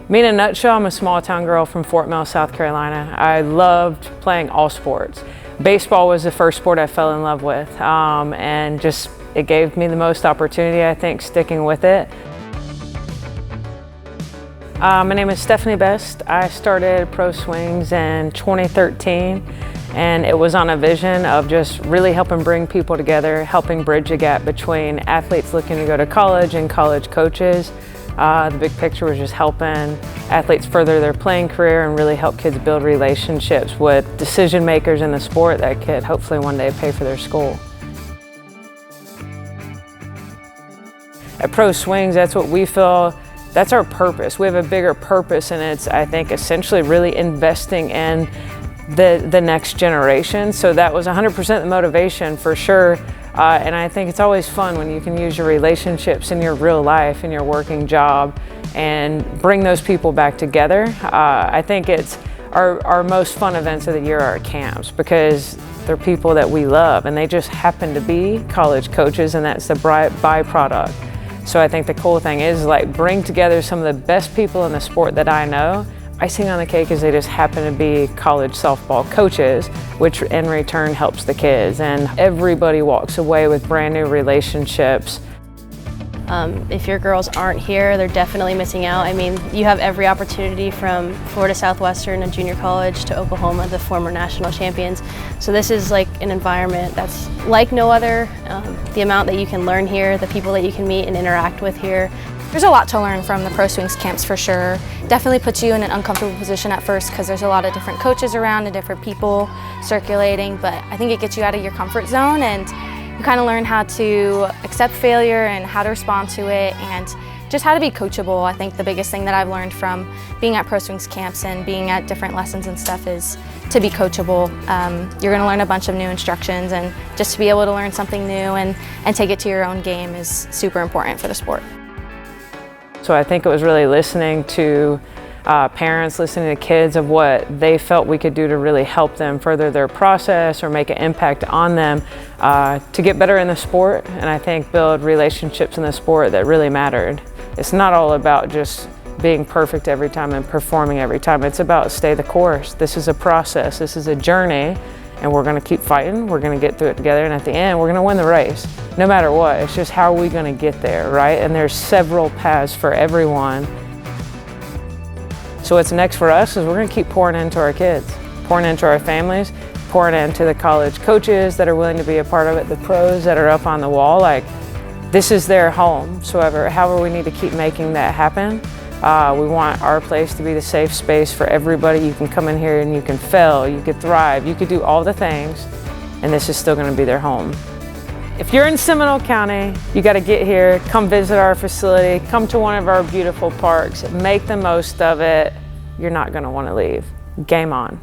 Me in a nutshell, I'm a small town girl from Fort Mill, South Carolina. I loved playing all sports. Baseball was the first sport I fell in love with, and just it gave me the most opportunity, I think, sticking with it. My name is Stephanie Best. I started ProSwings in 2013, and it was on a vision of just really helping bring people together, helping bridge the gap between athletes looking to go to college and college coaches. The big picture was just helping athletes further their playing career and really help kids build relationships with decision makers in the sport that could hopefully one day pay for their school. At ProSwings, that's what we feel, that's our purpose. We have a bigger purpose, and it's, I think, essentially really investing in the next generation. So that was 100% the motivation for sure. And I think it's always fun when you can use your relationships in your real life, in your working job, and bring those people back together. I think it's our most fun events of the year are camps, because they're people that we love and they just happen to be college coaches, and that's the byproduct. So I think the cool thing is, like, bring together some of the best people in the sport that I know. Icing on the cake is they just happen to be college softball coaches, which in return helps the kids, and everybody walks away with brand new relationships. If your girls aren't here, they're definitely missing out. I mean, you have every opportunity from Florida Southwestern, a junior college, to Oklahoma, the former national champions. So this is like an environment that's like no other. The amount that you can learn here, the people that you can meet and interact with here. There's a lot to learn from the ProSwings camps for sure. Definitely puts you in an uncomfortable position at first because there's a lot of different coaches around and different people circulating, but I think it gets you out of your comfort zone, and you kind of learn how to accept failure and how to respond to it, and just how to be coachable. I think the biggest thing that I've learned from being at ProSwings camps and being at different lessons and stuff is to be coachable. You're going to learn a bunch of new instructions, and just to be able to learn something new and take it to your own game is super important for the sport. So I think it was really listening to parents, listening to kids of what they felt we could do to really help them further their process or make an impact on them to get better in the sport, and I think build relationships in the sport that really mattered. It's not all about just being perfect every time and performing every time. It's about stay the course. This is a process, this is a journey, and we're going to keep fighting, we're going to get through it together, and at the end we're going to win the race, no matter what. It's just how are we going to get there, right? And there's several paths for everyone. So what's next for us is we're going to keep pouring into our kids, pouring into our families, pouring into the college coaches that are willing to be a part of it, the pros that are up on the wall. Like, this is their home. So however we need to keep making that happen. We want our place to be the safe space for everybody. You can come in here and you can fail, you could thrive, you could do all the things, and this is still going to be their home. If you're in Seminole County, you got to get here, come visit our facility, come to one of our beautiful parks, make the most of it. You're not going to want to leave. Game on.